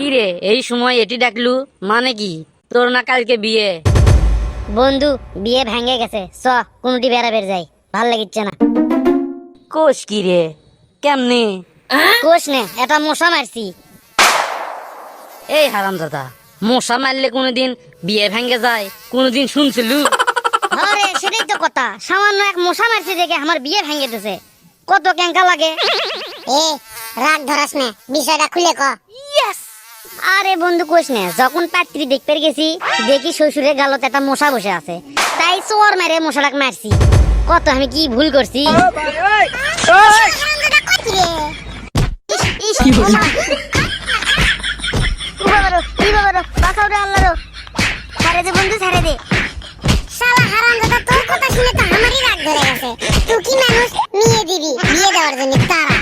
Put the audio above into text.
কি রে এই সময় এটি ডাকলু মানে কি তোর না কালকে বিয়ে? বন্ধু বিয়ে ভেঙে গেছে, চ কোনটি বেড়া বের যাই, ভাল লাগিচ্ছে না। কোষ কি রে কেমনে? কোষ নে, এটা মশা মারছি। এই হারামজাদা, মশা মারলে কোনোদিন বিয়ে ভেঙে যায় কোনোদিন শুনছিলু? আরে সেটাই তো কথা, সামান্য এক মশা মারছি দেখে আমার বিয়ে ভেঙে দিছে, কত কেঙ্কা লাগে। এ রাগ ধরাস না, বিষয়টা খুলে ক। আরে বন্ধু কোষ নে, যখন পাত্রী দেখতে গেছি দেখি শ্বশুরের গালতে একটা মশা বসে আছে, তাই চোর মেরে মশাটাকে মারছি। কত আমি কি ভুল করছি। ইস, ইস, ওমা। ও বাবারো, ই বাবারো, বাঁচাও রে আল্লাহরো। ছেড়ে দে বন্ধু, ছেড়ে দে। শালা হারামজাদা, তোর কথা শুনে তো আমারই রাগ ধরে গেছে। তুই কি মানুষ, মেয়ে দিবি বিয়ে দেওয়ার জন্য তারা